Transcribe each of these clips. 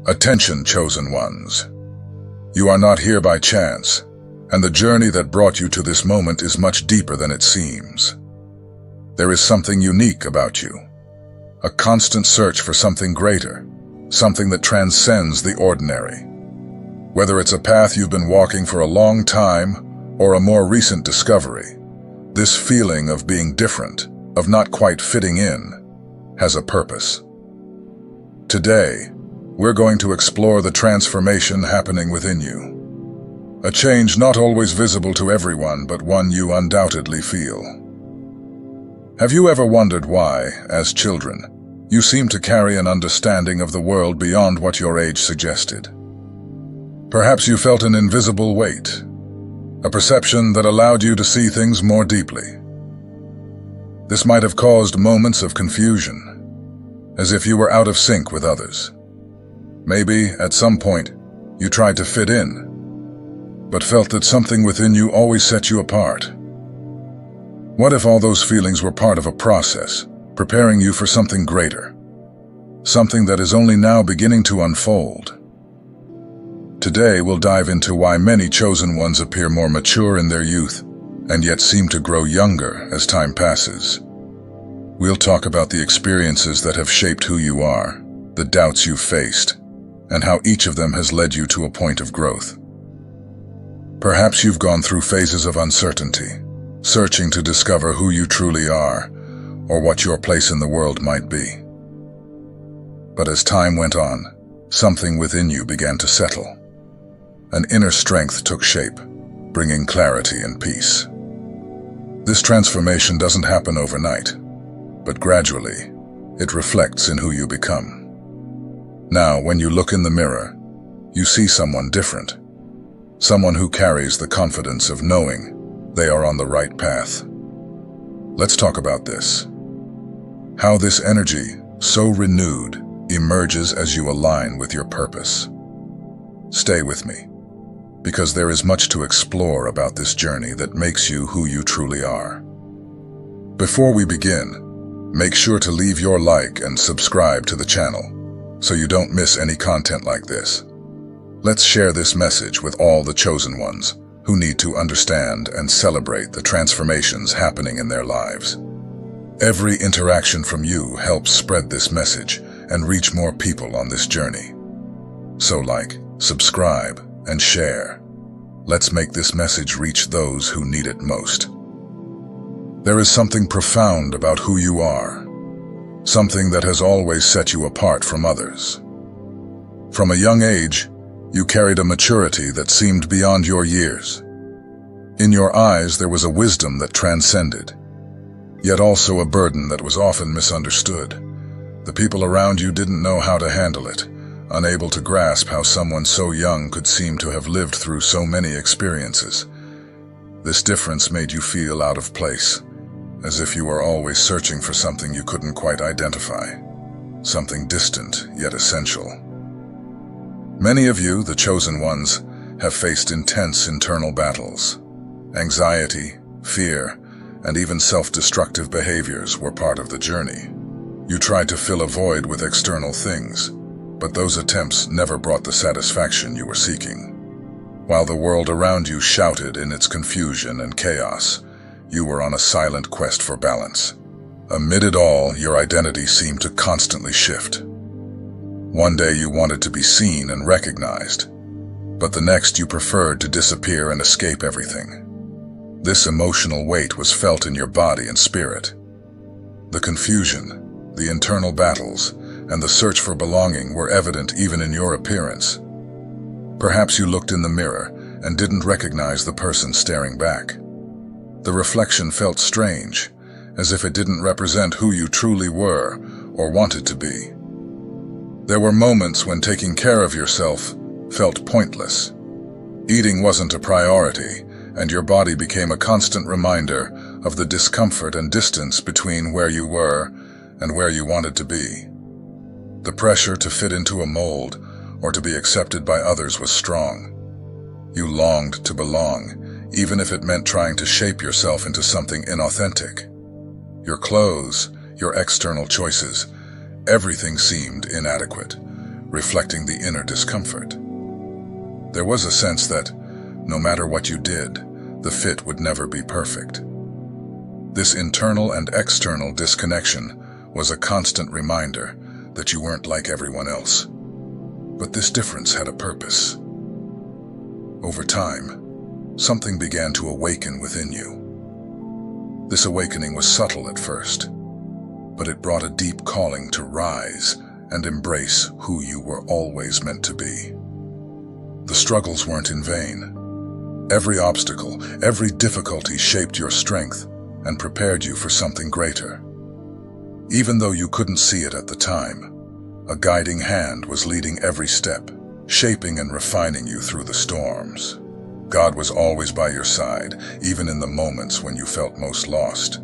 Attention, chosen ones. You are not here by chance, and the journey that brought you to this moment is much deeper than it seems. There is something unique about you, a constant search for something greater, something that transcends the ordinary. Whether it's a path you've been walking for a long time or a more recent discovery, this feeling of being different, of not quite fitting in, has a purpose. Today, we're going to explore the transformation happening within you. A change not always visible to everyone, but one you undoubtedly feel. Have you ever wondered why, as children, you seem to carry an understanding of the world beyond what your age suggested? Perhaps you felt an invisible weight, a perception that allowed you to see things more deeply. This might have caused moments of confusion, as if you were out of sync with others. Maybe, at some point, you tried to fit in, but felt that something within you always set you apart. What if all those feelings were part of a process, preparing you for something greater? Something that is only now beginning to unfold. Today, we'll dive into why many chosen ones appear more mature in their youth, and yet seem to grow younger as time passes. We'll talk about the experiences that have shaped who you are, the doubts you've faced, and how each of them has led you to a point of growth. Perhaps you've gone through phases of uncertainty, searching to discover who you truly are, or what your place in the world might be. But as time went on, something within you began to settle. An inner strength took shape, bringing clarity and peace. This transformation doesn't happen overnight, but gradually, it reflects in who you become. Now, when you look in the mirror, you see someone different, someone who carries the confidence of knowing they are on the right path. Let's talk about this. How this energy, so renewed, emerges as you align with your purpose. Stay with me, because there is much to explore about this journey that makes you who you truly are. Before we begin, make sure to leave your like and subscribe to the channel, so you don't miss any content like this. Let's share this message with all the chosen ones who need to understand and celebrate the transformations happening in their lives. Every interaction from you helps spread this message and reach more people on this journey. So like, subscribe, and share. Let's make this message reach those who need it most. There is something profound about who you are, something that has always set you apart from others. From a young age, you carried a maturity that seemed beyond your years. In your eyes, there was a wisdom that transcended, yet also a burden that was often misunderstood. The people around you didn't know how to handle it, unable to grasp how someone so young could seem to have lived through so many experiences. This difference made you feel out of place, as if you were always searching for something you couldn't quite identify, something distant yet essential. Many of you, the chosen ones, have faced intense internal battles. Anxiety, fear, and even self-destructive behaviors were part of the journey. You tried to fill a void with external things, but those attempts never brought the satisfaction you were seeking. While the world around you shouted in its confusion and chaos, you were on a silent quest for balance. Amid it all, your identity seemed to constantly shift. One day you wanted to be seen and recognized, but the next you preferred to disappear and escape everything. This emotional weight was felt in your body and spirit. The confusion, the internal battles, and the search for belonging were evident even in your appearance. Perhaps you looked in the mirror and didn't recognize the person staring back. The reflection felt strange, as if it didn't represent who you truly were or wanted to be. There were moments when taking care of yourself felt pointless. Eating wasn't a priority, and your body became a constant reminder of the discomfort and distance between where you were and where you wanted to be. The pressure to fit into a mold or to be accepted by others was strong. You longed to belong, even if it meant trying to shape yourself into something inauthentic. Your clothes, your external choices, everything seemed inadequate, reflecting the inner discomfort. There was a sense that, no matter what you did, the fit would never be perfect. This internal and external disconnection was a constant reminder that you weren't like everyone else. But this difference had a purpose. Over time, something began to awaken within you. This awakening was subtle at first, but it brought a deep calling to rise and embrace who you were always meant to be. The struggles weren't in vain. Every obstacle, every difficulty shaped your strength and prepared you for something greater. Even though you couldn't see it at the time, a guiding hand was leading every step, shaping and refining you through the storms. God was always by your side, even in the moments when you felt most lost.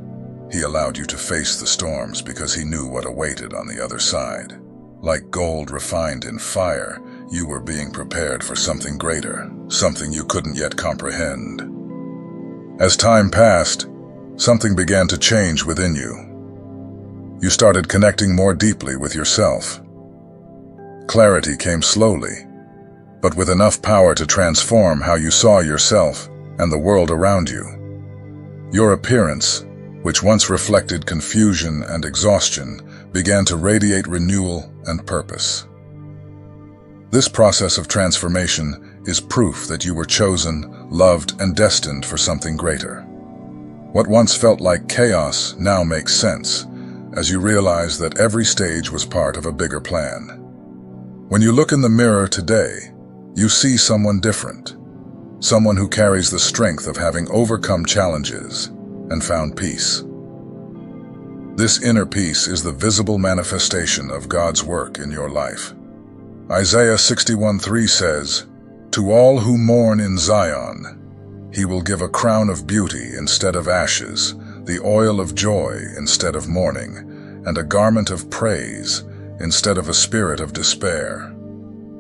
He allowed you to face the storms because he knew what awaited on the other side. Like gold refined in fire, you were being prepared for something greater, something you couldn't yet comprehend. As time passed, something began to change within you. You started connecting more deeply with yourself. Clarity came slowly, but with enough power to transform how you saw yourself and the world around you. Your appearance, which once reflected confusion and exhaustion, began to radiate renewal and purpose. This process of transformation is proof that you were chosen, loved, and destined for something greater. What once felt like chaos now makes sense, as you realize that every stage was part of a bigger plan. When you look in the mirror today, you see someone different, someone who carries the strength of having overcome challenges and found peace. This inner peace is the visible manifestation of God's work in your life. Isaiah 61:3 says, "To all who mourn in Zion, he will give a crown of beauty instead of ashes, the oil of joy instead of mourning, and a garment of praise instead of a spirit of despair."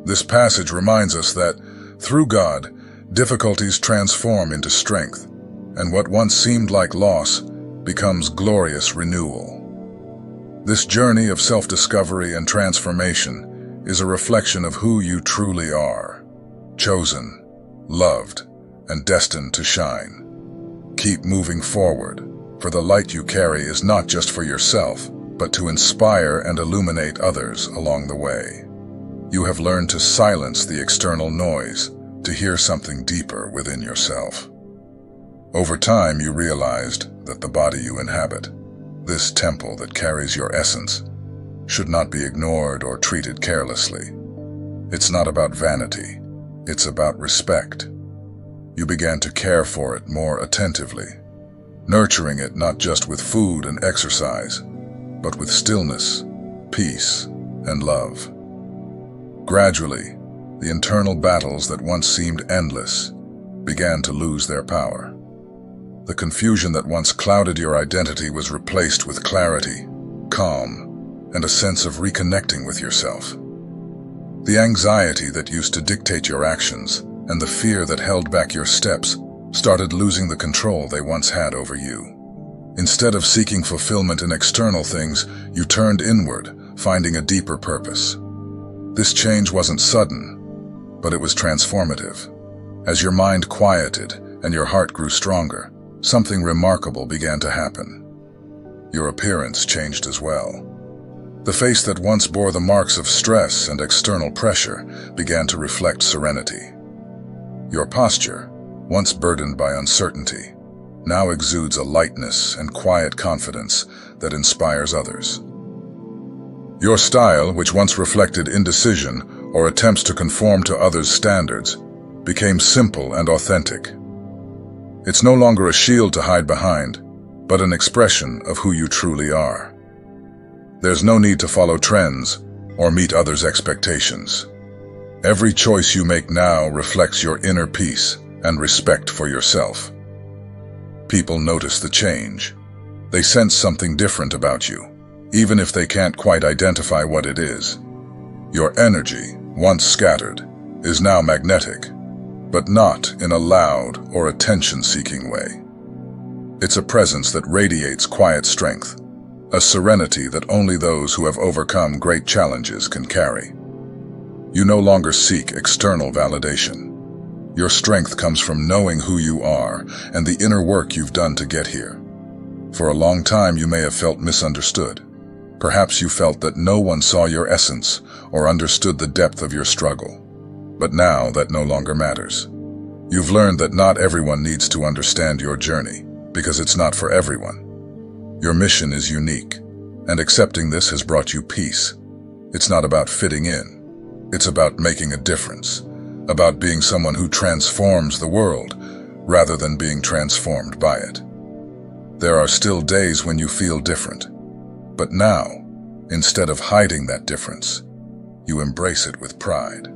This passage reminds us that, through God, difficulties transform into strength, and what once seemed like loss becomes glorious renewal. This journey of self-discovery and transformation is a reflection of who you truly are, chosen, loved, and destined to shine. Keep moving forward, for the light you carry is not just for yourself, but to inspire and illuminate others along the way. You have learned to silence the external noise, to hear something deeper within yourself. Over time, you realized that the body you inhabit, this temple that carries your essence, should not be ignored or treated carelessly. It's not about vanity, it's about respect. You began to care for it more attentively, nurturing it not just with food and exercise, but with stillness, peace, and love. Gradually, the internal battles that once seemed endless began to lose their power. The confusion that once clouded your identity was replaced with clarity, calm, and a sense of reconnecting with yourself. The anxiety that used to dictate your actions and the fear that held back your steps started losing the control they once had over you. Instead of seeking fulfillment in external things, you turned inward, finding a deeper purpose. This change wasn't sudden, but it was transformative. As your mind quieted and your heart grew stronger, something remarkable began to happen. Your appearance changed as well. The face that once bore the marks of stress and external pressure began to reflect serenity. Your posture, once burdened by uncertainty, now exudes a lightness and quiet confidence that inspires others. Your style, which once reflected indecision or attempts to conform to others' standards, became simple and authentic. It's no longer a shield to hide behind, but an expression of who you truly are. There's no need to follow trends or meet others' expectations. Every choice you make now reflects your inner peace and respect for yourself. People notice the change. They sense something different about you, even if they can't quite identify what it is. Your energy, once scattered, is now magnetic, but not in a loud or attention-seeking way. It's a presence that radiates quiet strength, a serenity that only those who have overcome great challenges can carry. You no longer seek external validation. Your strength comes from knowing who you are and the inner work you've done to get here. For a long time, you may have felt misunderstood. Perhaps you felt that no one saw your essence or understood the depth of your struggle. But now that no longer matters. You've learned that not everyone needs to understand your journey, because it's not for everyone. Your mission is unique, and accepting this has brought you peace. It's not about fitting in. It's about making a difference, about being someone who transforms the world, rather than being transformed by it. There are still days when you feel different, but now, instead of hiding that difference, you embrace it with pride.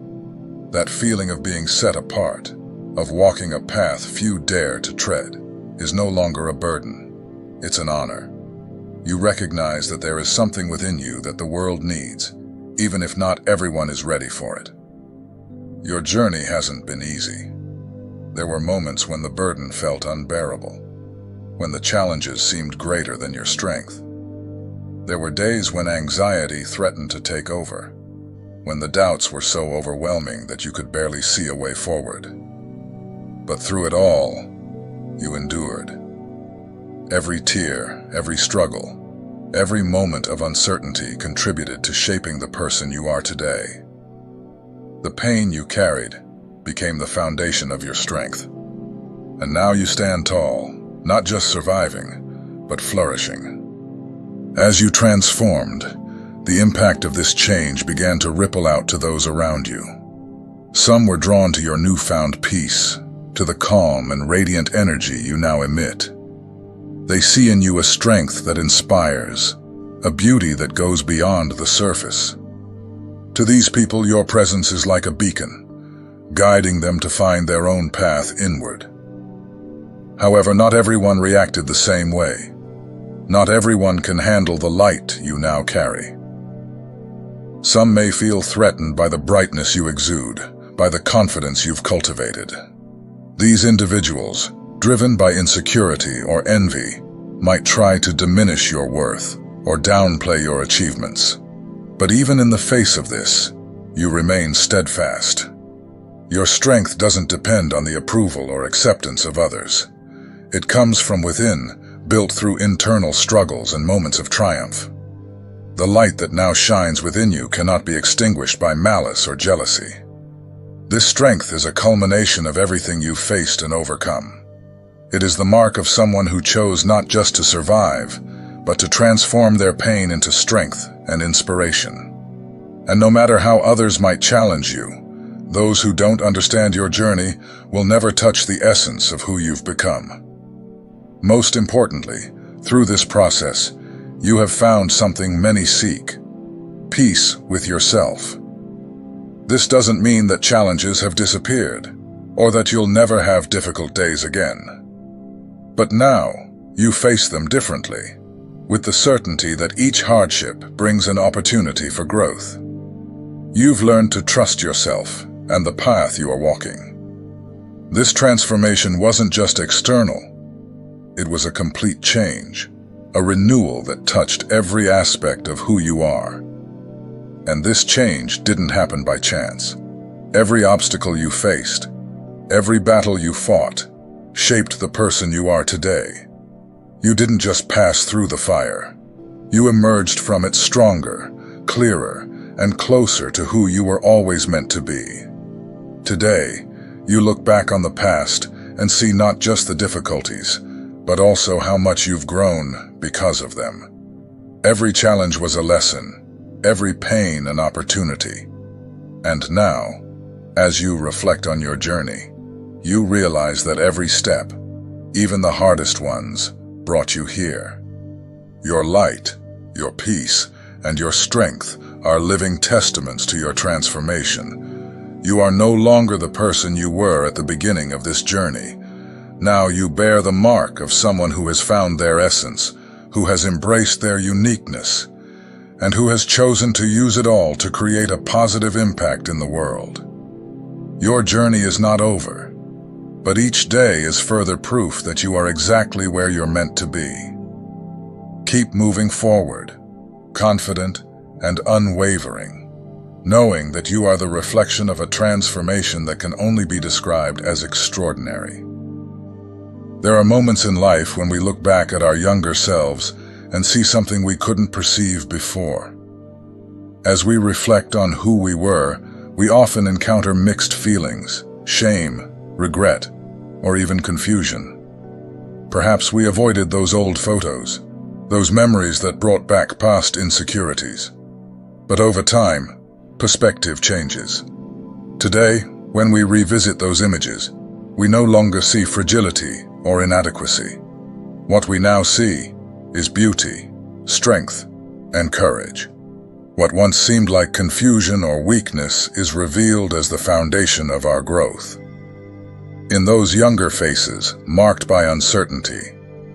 That feeling of being set apart, of walking a path few dare to tread, is no longer a burden. It's an honor. You recognize that there is something within you that the world needs, even if not everyone is ready for it. Your journey hasn't been easy. There were moments when the burden felt unbearable, when the challenges seemed greater than your strength. There were days when anxiety threatened to take over, when the doubts were so overwhelming that you could barely see a way forward. But through it all, you endured. Every tear, every struggle, every moment of uncertainty contributed to shaping the person you are today. The pain you carried became the foundation of your strength. And now you stand tall, not just surviving, but flourishing. As you transformed, the impact of this change began to ripple out to those around you. Some were drawn to your newfound peace, to the calm and radiant energy you now emit. They see in you a strength that inspires, a beauty that goes beyond the surface. To these people, your presence is like a beacon, guiding them to find their own path inward. However, not everyone reacted the same way. Not everyone can handle the light you now carry. Some may feel threatened by the brightness you exude, by the confidence you've cultivated. These individuals, driven by insecurity or envy, might try to diminish your worth or downplay your achievements. But even in the face of this, you remain steadfast. Your strength doesn't depend on the approval or acceptance of others. It comes from within, built through internal struggles and moments of triumph. The light that now shines within you cannot be extinguished by malice or jealousy. This strength is a culmination of everything you've faced and overcome. It is the mark of someone who chose not just to survive, but to transform their pain into strength and inspiration. And no matter how others might challenge you, those who don't understand your journey will never touch the essence of who you've become. Most importantly, through this process, you have found something many seek: peace with yourself. This doesn't mean that challenges have disappeared, or that you'll never have difficult days again. But now, you face them differently, with the certainty that each hardship brings an opportunity for growth. You've learned to trust yourself and the path you are walking. This transformation wasn't just external. It was a complete change, a renewal that touched every aspect of who you are. And this change didn't happen by chance. Every obstacle you faced, every battle you fought, shaped the person you are today. You didn't just pass through the fire. You emerged from it stronger, clearer, and closer to who you were always meant to be. Today, you look back on the past and see not just the difficulties, but also how much you've grown because of them. Every challenge was a lesson, every pain an opportunity. And now, as you reflect on your journey, you realize that every step, even the hardest ones, brought you here. Your light, your peace, and your strength are living testaments to your transformation. You are no longer the person you were at the beginning of this journey. Now you bear the mark of someone who has found their essence, who has embraced their uniqueness, and who has chosen to use it all to create a positive impact in the world. Your journey is not over, but each day is further proof that you are exactly where you're meant to be. Keep moving forward, confident and unwavering, knowing that you are the reflection of a transformation that can only be described as extraordinary. There are moments in life when we look back at our younger selves and see something we couldn't perceive before. As we reflect on who we were, we often encounter mixed feelings, shame, regret, or even confusion. Perhaps we avoided those old photos, those memories that brought back past insecurities. But over time, perspective changes. Today, when we revisit those images, we no longer see fragility or inadequacy. What we now see is beauty, strength, and courage. What once seemed like confusion or weakness is revealed as the foundation of our growth. In those younger faces, marked by uncertainty,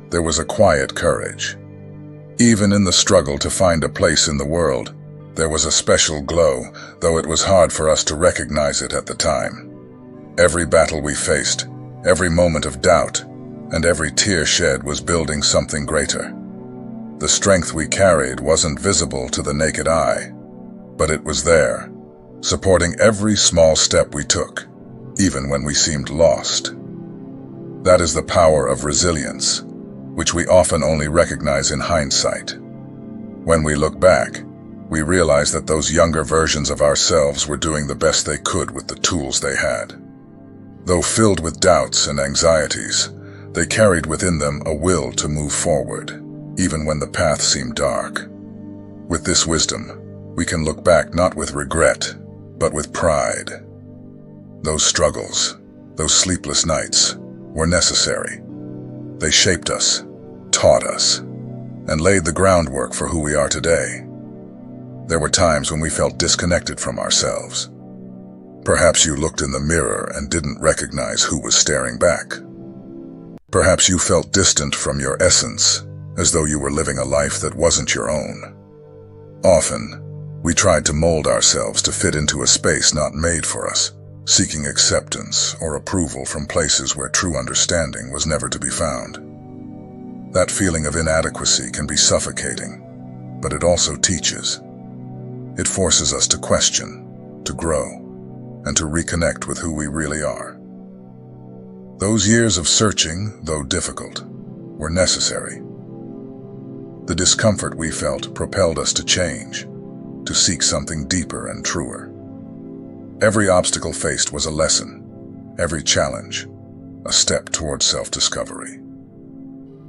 there was a quiet courage. Even in the struggle to find a place in the world, there was a special glow, though it was hard for us to recognize it at the time. Every battle we faced, every moment of doubt, and every tear shed was building something greater. The strength we carried wasn't visible to the naked eye, but it was there, supporting every small step we took, even when we seemed lost. That is the power of resilience, which we often only recognize in hindsight. When we look back, we realize that those younger versions of ourselves were doing the best they could with the tools they had. Though filled with doubts and anxieties, they carried within them a will to move forward, even when the path seemed dark. With this wisdom, we can look back not with regret, but with pride. Those struggles, those sleepless nights, were necessary. They shaped us, taught us, and laid the groundwork for who we are today. There were times when we felt disconnected from ourselves. Perhaps you looked in the mirror and didn't recognize who was staring back. Perhaps you felt distant from your essence, as though you were living a life that wasn't your own. Often, we tried to mold ourselves to fit into a space not made for us, seeking acceptance or approval from places where true understanding was never to be found. That feeling of inadequacy can be suffocating, but it also teaches. It forces us to question, to grow, and to reconnect with who we really are. Those years of searching, though difficult, were necessary. The discomfort we felt propelled us to change, to seek something deeper and truer. Every obstacle faced was a lesson, every challenge, a step towards self-discovery.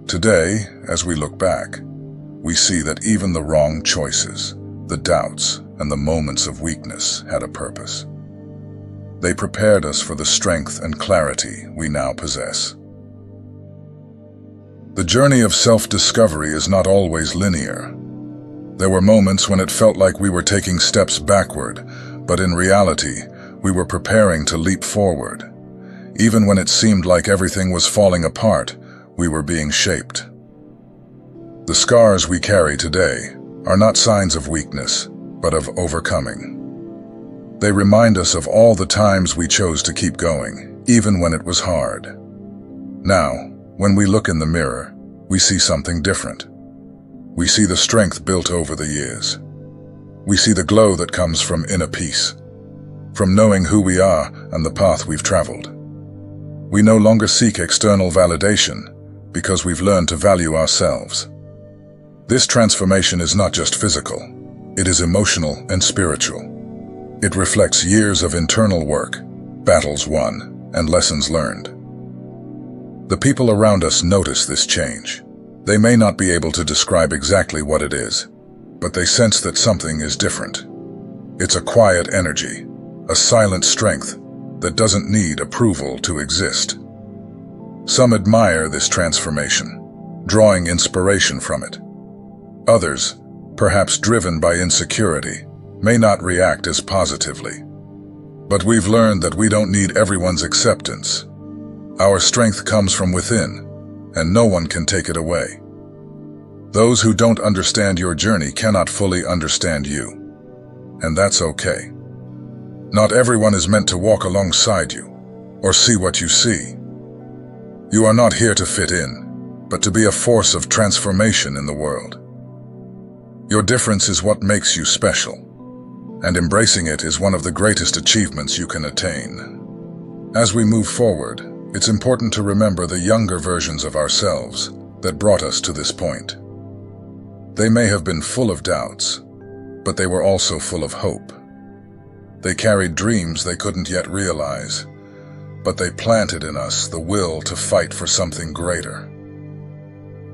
Today, as we look back, we see that even the wrong choices, the doubts, and the moments of weakness had a purpose. They prepared us for the strength and clarity we now possess. The journey of self-discovery is not always linear. There were moments when it felt like we were taking steps backward, but in reality, we were preparing to leap forward. Even when it seemed like everything was falling apart, we were being shaped. The scars we carry today are not signs of weakness, but of overcoming. They remind us of all the times we chose to keep going, even when it was hard. Now, when we look in the mirror, we see something different. We see the strength built over the years. We see the glow that comes from inner peace, from knowing who we are and the path we've traveled. We no longer seek external validation because we've learned to value ourselves. This transformation is not just physical, it is emotional and spiritual. It reflects years of internal work, battles won, and lessons learned. The people around us notice this change. They may not be able to describe exactly what it is, but they sense that something is different. It's a quiet energy, a silent strength that doesn't need approval to exist. Some admire this transformation, drawing inspiration from it. Others, perhaps driven by insecurity, may not react as positively. But we've learned that we don't need everyone's acceptance. Our strength comes from within, and no one can take it away. Those who don't understand your journey cannot fully understand you, and that's okay. Not everyone is meant to walk alongside you, or see what you see. You are not here to fit in, but to be a force of transformation in the world. Your difference is what makes you special. and embracing it is one of the greatest achievements you can attain. As we move forward, it's important to remember the younger versions of ourselves that brought us to this point. They may have been full of doubts, but they were also full of hope. They carried dreams they couldn't yet realize, but they planted in us the will to fight for something greater.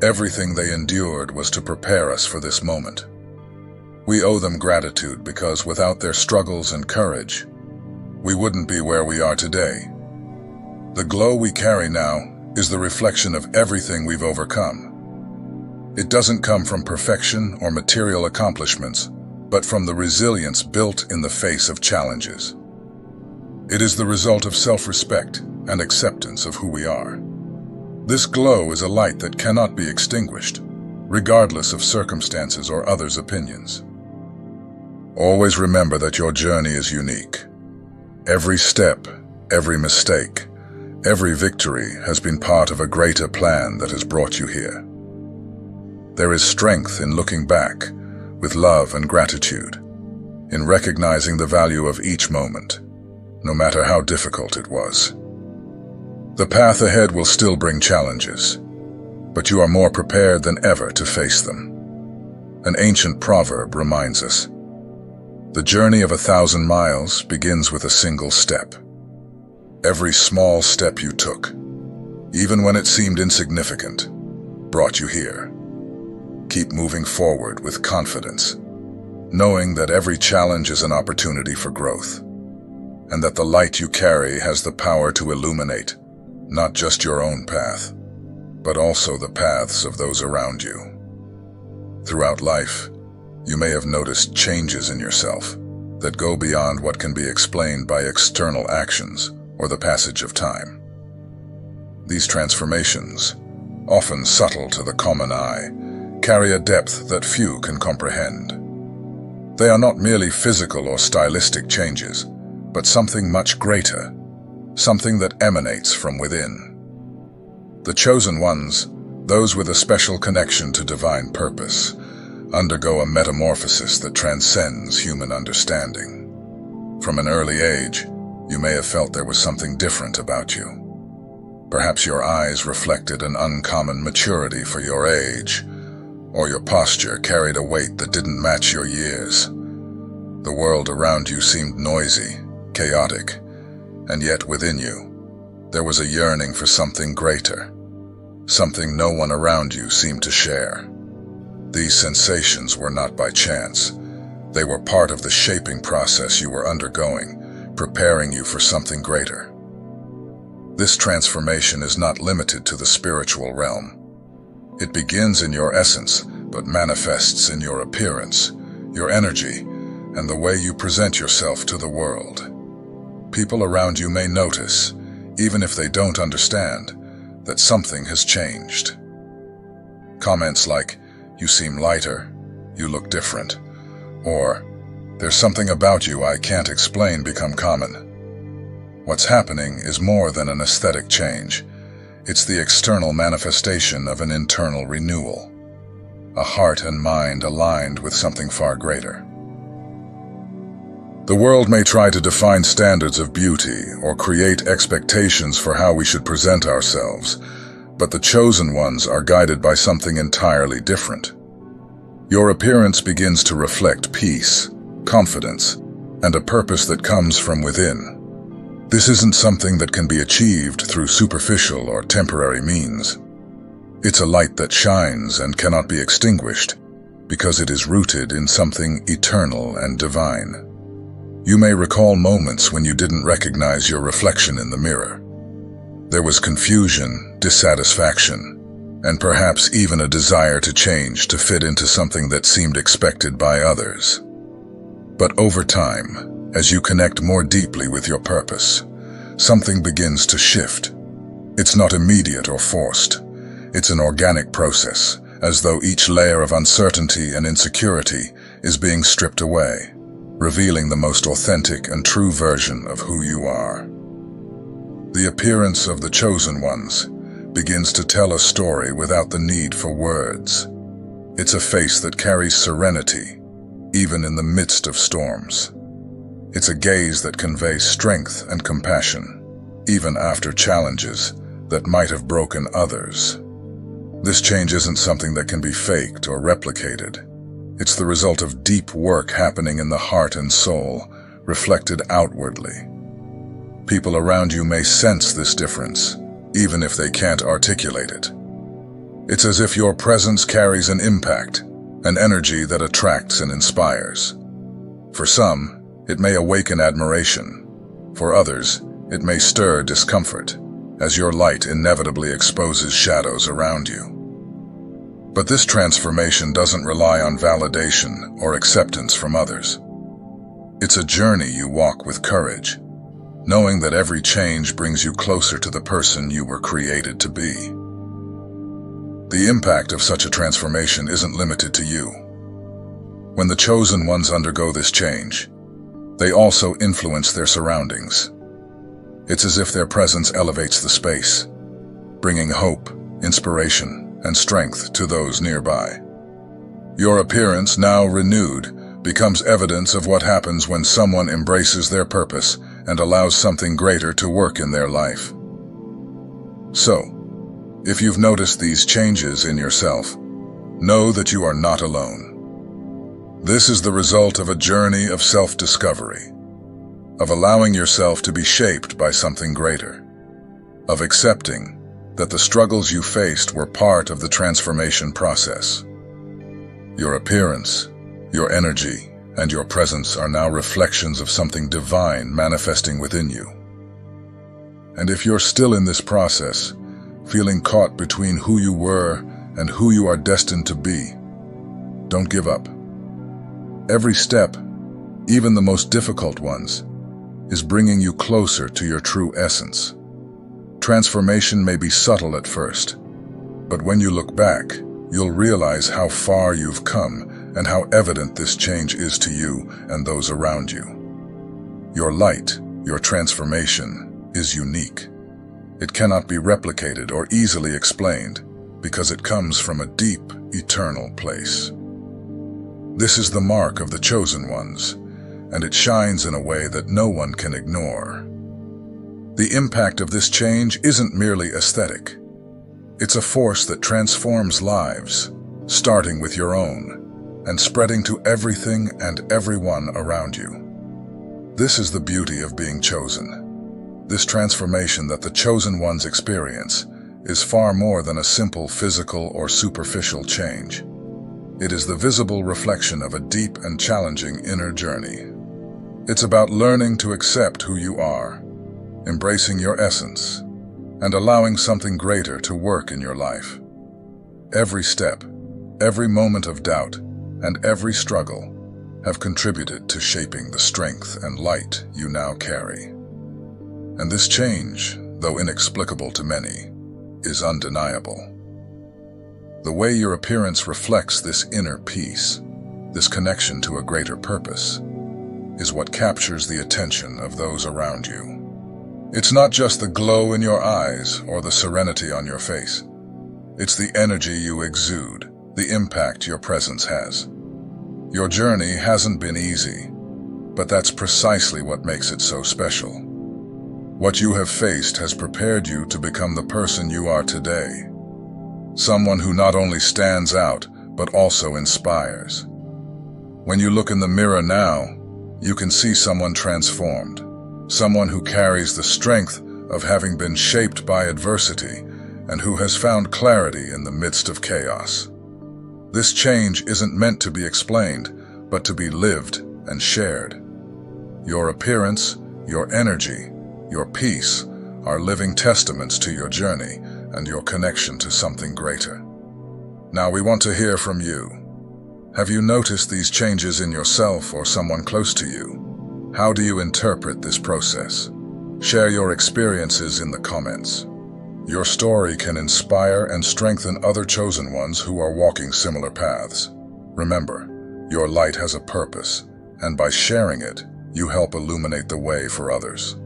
Everything they endured was to prepare us for this moment. We owe them gratitude because without their struggles and courage, we wouldn't be where we are today. The glow we carry now is the reflection of everything we've overcome. It doesn't come from perfection or material accomplishments, but from the resilience built in the face of challenges. It is the result of self-respect and acceptance of who we are. This glow is a light that cannot be extinguished, regardless of circumstances or others' opinions. Always remember that your journey is unique. Every step, every mistake, every victory has been part of a greater plan that has brought you here. There is strength in looking back with love and gratitude, in recognizing the value of each moment, no matter how difficult it was. The path ahead will still bring challenges, but you are more prepared than ever to face them. An ancient proverb reminds us, "The journey of 1,000 miles begins with a single step." Every small step you took, even when it seemed insignificant, brought you here. Keep moving forward with confidence, knowing that every challenge is an opportunity for growth, and that the light you carry has the power to illuminate not just your own path, but also the paths of those around you. Throughout life, you may have noticed changes in yourself that go beyond what can be explained by external actions or the passage of time. These transformations, often subtle to the common eye, carry a depth that few can comprehend. They are not merely physical or stylistic changes, but something much greater, something that emanates from within. The chosen ones, those with a special connection to divine purpose, undergo a metamorphosis that transcends human understanding. From an early age, you may have felt there was something different about you. Perhaps your eyes reflected an uncommon maturity for your age, or your posture carried a weight that didn't match your years. The world around you seemed noisy, chaotic, and yet within you, there was a yearning for something greater, something no one around you seemed to share. These sensations were not by chance. They were part of the shaping process you were undergoing, preparing you for something greater. This transformation is not limited to the spiritual realm. It begins in your essence, but manifests in your appearance, your energy, and the way you present yourself to the world. People around you may notice, even if they don't understand, that something has changed. Comments like, "You seem lighter," "You look different," or "There's something about you I can't explain," become common. What's happening is more than an aesthetic change. It's the external manifestation of an internal renewal, a heart and mind aligned with something far greater. The world may try to define standards of beauty or create expectations for how we should present ourselves, but the chosen ones are guided by something entirely different. Your appearance begins to reflect peace, confidence, and a purpose that comes from within. This isn't something that can be achieved through superficial or temporary means. It's a light that shines and cannot be extinguished because it is rooted in something eternal and divine. You may recall moments when you didn't recognize your reflection in the mirror. There was confusion, dissatisfaction, and perhaps even a desire to change to fit into something that seemed expected by others. But over time, as you connect more deeply with your purpose, something begins to shift. It's not immediate or forced. It's an organic process, as though each layer of uncertainty and insecurity is being stripped away, revealing the most authentic and true version of who you are. The appearance of the chosen ones begins to tell a story without the need for words. It's a face that carries serenity, even in the midst of storms. It's a gaze that conveys strength and compassion, even after challenges that might have broken others. This change isn't something that can be faked or replicated. It's the result of deep work happening in the heart and soul, reflected outwardly. People around you may sense this difference, even if they can't articulate it. It's as if your presence carries an impact, an energy that attracts and inspires. For some, it may awaken admiration. For others, it may stir discomfort, as your light inevitably exposes shadows around you. But this transformation doesn't rely on validation or acceptance from others. It's a journey you walk with courage, knowing that every change brings you closer to the person you were created to be. The impact of such a transformation isn't limited to you. When the chosen ones undergo this change, they also influence their surroundings. It's as if their presence elevates the space, bringing hope, inspiration, and strength to those nearby. Your appearance, now renewed, becomes evidence of what happens when someone embraces their purpose and allows something greater to work in their life. So, if you've noticed these changes in yourself, know that you are not alone. This is the result of a journey of self-discovery, of allowing yourself to be shaped by something greater, of accepting that the struggles you faced were part of the transformation process. Your appearance, your energy, and your presence are now reflections of something divine manifesting within you. And if you're still in this process, feeling caught between who you were and who you are destined to be, don't give up. Every step, even the most difficult ones, is bringing you closer to your true essence. Transformation may be subtle at first, but when you look back, you'll realize how far you've come and how evident this change is to you and those around you. Your light, your transformation, is unique. It cannot be replicated or easily explained because it comes from a deep, eternal place. This is the mark of the chosen ones, and it shines in a way that no one can ignore. The impact of this change isn't merely aesthetic. It's a force that transforms lives, starting with your own, and spreading to everything and everyone around you. This is the beauty of being chosen. This transformation that the chosen ones experience is far more than a simple physical or superficial change. It is the visible reflection of a deep and challenging inner journey. It's about learning to accept who you are, embracing your essence, and allowing something greater to work in your life. Every step, every moment of doubt, and every struggle have contributed to shaping the strength and light you now carry. And this change, though inexplicable to many, is undeniable. The way your appearance reflects this inner peace, this connection to a greater purpose, is what captures the attention of those around you. It's not just the glow in your eyes or the serenity on your face. It's the energy you exude, the impact your presence has. Your journey hasn't been easy, but that's precisely what makes it so special. What you have faced has prepared you to become the person you are today. Someone who not only stands out, but also inspires. When you look in the mirror now, you can see someone transformed. Someone who carries the strength of having been shaped by adversity and who has found clarity in the midst of chaos. This change isn't meant to be explained, but to be lived and shared. Your appearance, your energy, your peace are living testaments to your journey and your connection to something greater. Now we want to hear from you. Have you noticed these changes in yourself or someone close to you? How do you interpret this process? Share your experiences in the comments. Your story can inspire and strengthen other chosen ones who are walking similar paths. Remember, your light has a purpose, and by sharing it, you help illuminate the way for others.